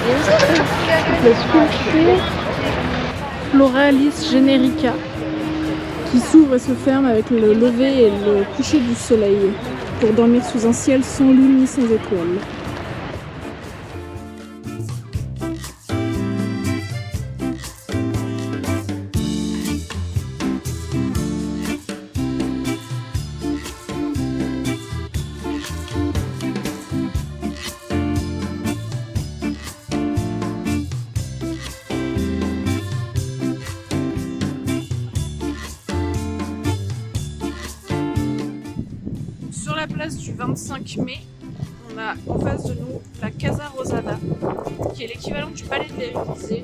La sculpture Floralis generica qui s'ouvre et se ferme avec le lever et le coucher du soleil pour dormir sous un ciel sans lune ni sans étoiles. Sur la place du 25 mai, on a en face de nous la Casa Rosada, qui est l'équivalent du palais de l'Élysée.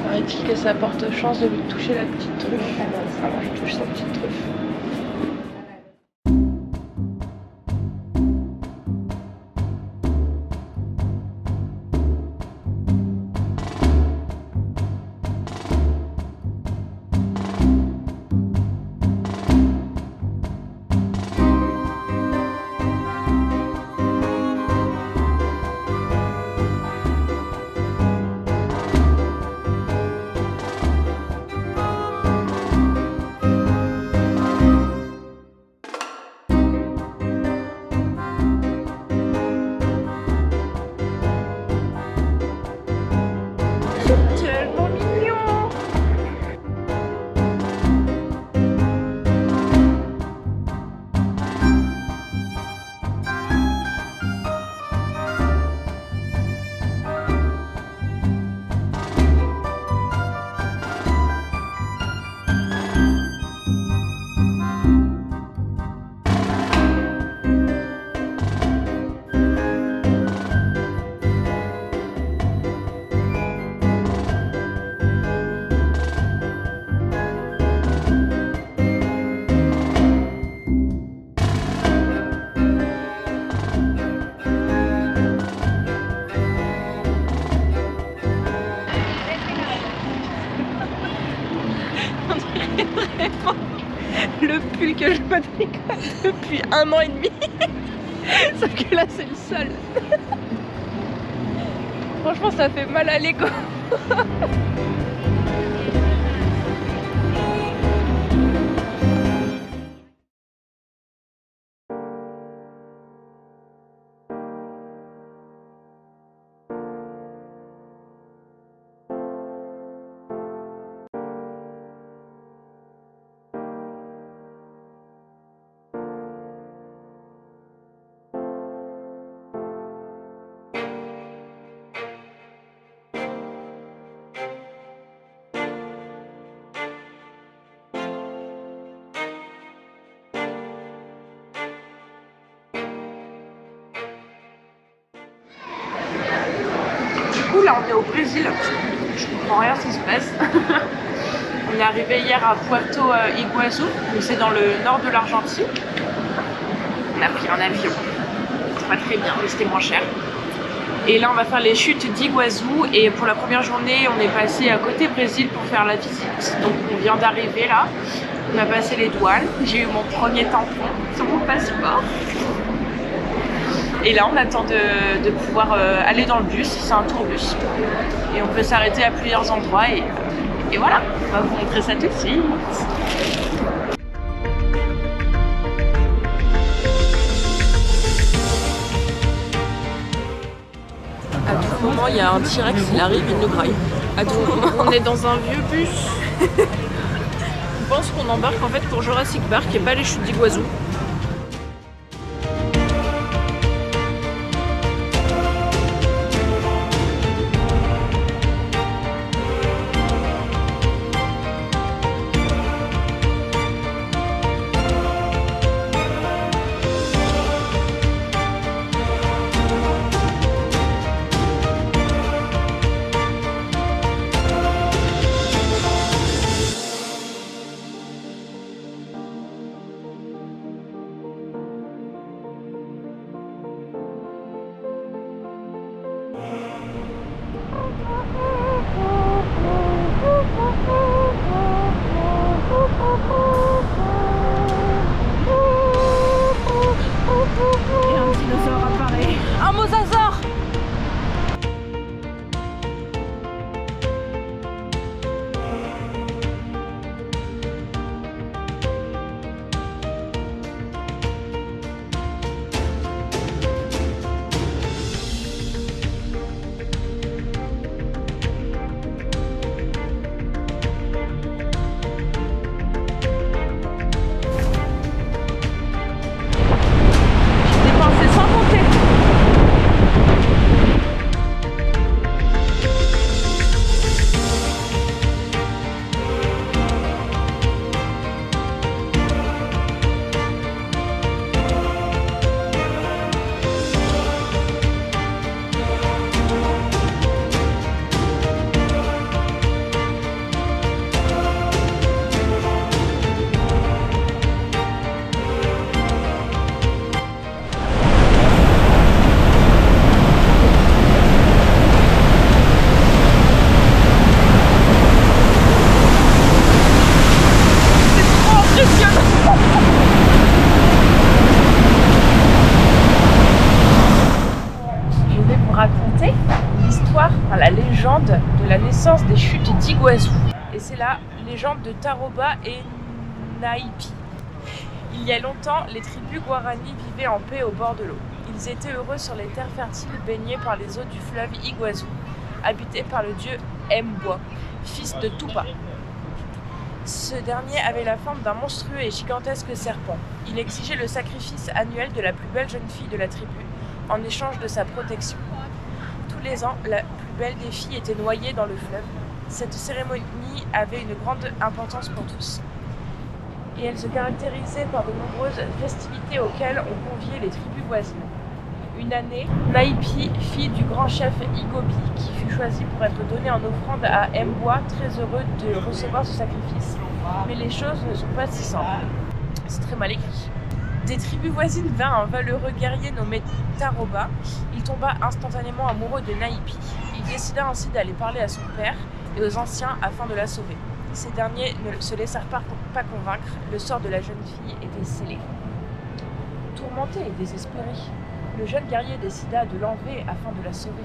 Paraît-il que ça porte chance de lui toucher la petite truffe. Alors je touche sa petite truffe. Le pull que je me décolle depuis 1 an et demi. Sauf que là c'est le seul. Franchement ça fait mal à l'ego. Là on est au Brésil, je comprends rien ce qui se passe. On est arrivé hier à Puerto Iguazú, c'est dans le nord de l'Argentine. On a pris un avion, c'est pas très bien mais c'était moins cher. Et là on va faire les chutes d'Iguazú et pour la première journée on est passé à côté Brésil pour faire la visite. Donc on vient d'arriver là, on a passé les douanes, j'ai eu mon premier tampon sur mon passeport. Et là on attend de pouvoir aller dans le bus, c'est un tourbus. Et on peut s'arrêter à plusieurs endroits et voilà, on va vous montrer ça tout de suite. À tout moment, il y a un T-Rex, il arrive, il nous graille. À tout moment. On est dans un vieux bus. On pense qu'on embarque en fait pour Jurassic Park et pas les chutes d'Iguazu. Et un dinosaure apparaît. Un mosasaure! La légende de la naissance des chutes d'Iguazu. Et c'est la légende de Tarouba et Naïpi. Il y a longtemps, les tribus Guarani vivaient en paix au bord de l'eau. Ils étaient heureux sur les terres fertiles baignées par les eaux du fleuve Iguazu, habitées par le dieu Mbwa, fils de Tupa. Ce dernier avait la forme d'un monstrueux et gigantesque serpent. Il exigeait le sacrifice annuel de la plus belle jeune fille de la tribu en échange de sa protection. Tous les ans, la plus belle des filles était noyée dans le fleuve. Cette cérémonie avait une grande importance pour tous. Et elle se caractérisait par de nombreuses festivités auxquelles on conviait les tribus voisines. Une année, Naïpi, fille du grand chef Igobi, qui fut choisi pour être donné en offrande à Mbwa, très heureux de recevoir ce sacrifice. Mais les choses ne sont pas si simples. C'est très mal écrit. Des tribus voisines vinrent un valeureux guerrier nommé Tarouba. Il tomba instantanément amoureux de Naïpi. Il décida ainsi d'aller parler à son père et aux anciens afin de la sauver. Ces derniers ne se laissèrent pas convaincre, le sort de la jeune fille était scellé. Tourmenté et désespéré, le jeune guerrier décida de l'enlever afin de la sauver.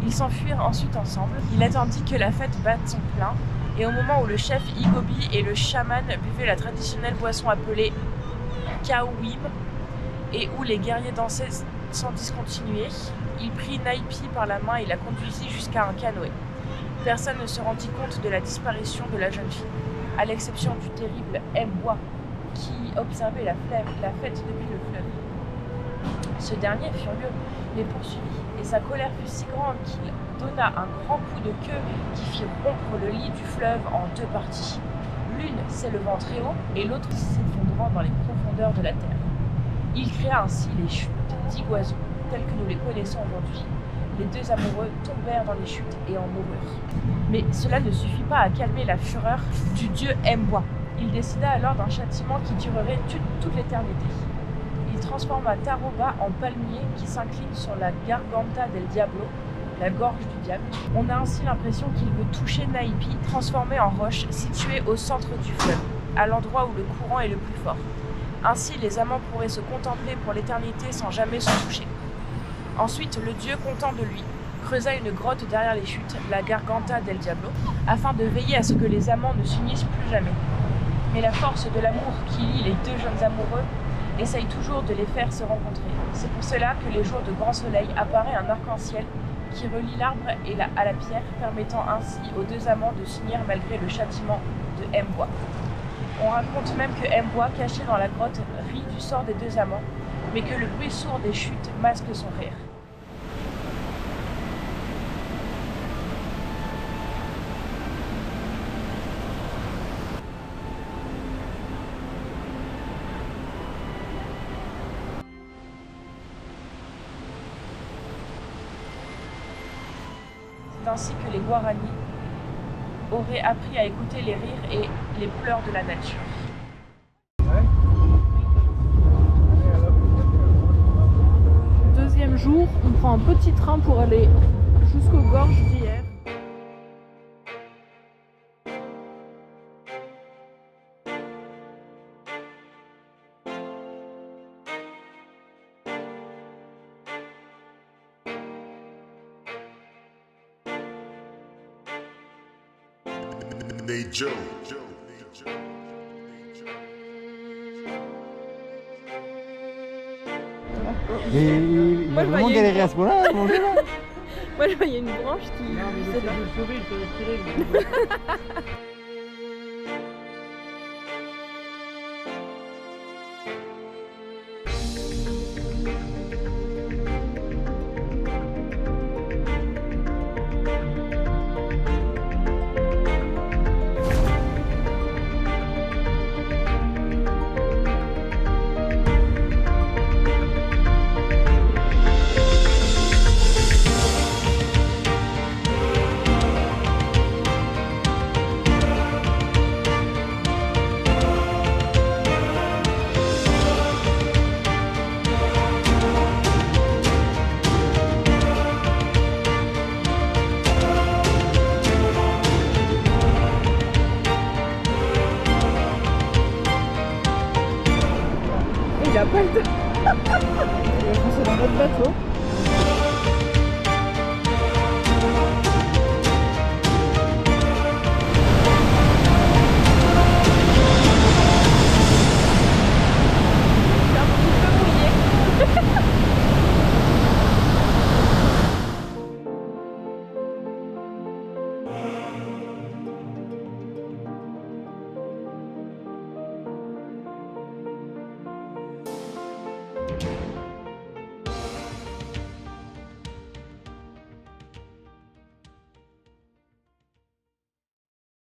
Ils s'enfuirent ensuite ensemble. Il attendit que la fête batte son plein, et au moment où le chef Igobi et le chaman buvaient la traditionnelle boisson appelée Kawim, et où les guerriers dansaient sans discontinuer, il prit Naïpi par la main et la conduisit jusqu'à un canoë. Personne ne se rendit compte de la disparition de la jeune fille, à l'exception du terrible Mbwa, qui observait la fête depuis le fleuve. Ce dernier, furieux, les poursuivit, et sa colère fut si grande qu'il donna un grand coup de queue qui fit rompre le lit du fleuve en deux parties. L'une s'élevant très haut et l'autre s'effondrant dans les profondeurs de la terre. Il créa ainsi les chutes d'Iguazu, telles que nous les connaissons aujourd'hui. Les deux amoureux tombèrent dans les chutes et en moururent. Mais cela ne suffit pas à calmer la fureur du dieu Mbwa. Il décida alors d'un châtiment qui durerait toute l'éternité. Il transforma Tarouba en palmier qui s'incline sur la Garganta del Diablo, la gorge du diable. On a ainsi l'impression qu'il veut toucher Naïpi, transformé en roche, située au centre du fleuve, à l'endroit où le courant est le plus fort. Ainsi, les amants pourraient se contempler pour l'éternité sans jamais se toucher. Ensuite, le dieu, content de lui, creusa une grotte derrière les chutes, la Garganta del Diablo, afin de veiller à ce que les amants ne s'unissent plus jamais. Mais la force de l'amour qui lie les deux jeunes amoureux essaye toujours de les faire se rencontrer. C'est pour cela que les jours de grand soleil apparaît un arc-en-ciel qui relie l'arbre à la pierre, permettant ainsi aux deux amants de s'unir malgré le châtiment de M'Bois. On raconte même que M'Bois, caché dans la grotte, rit du sort des deux amants, mais que le bruit sourd des chutes masque son rire. C'est ainsi que les Guarani auraient appris à écouter les rires et les pleurs de la nature. Deuxième jour, on prend un petit train pour aller jusqu'aux gorges d'hier. Joe. Il a vraiment galéré à ce moment-là. Moi je voyais une branche qui... Non, mais il essaie de le sauver, il peut respirer.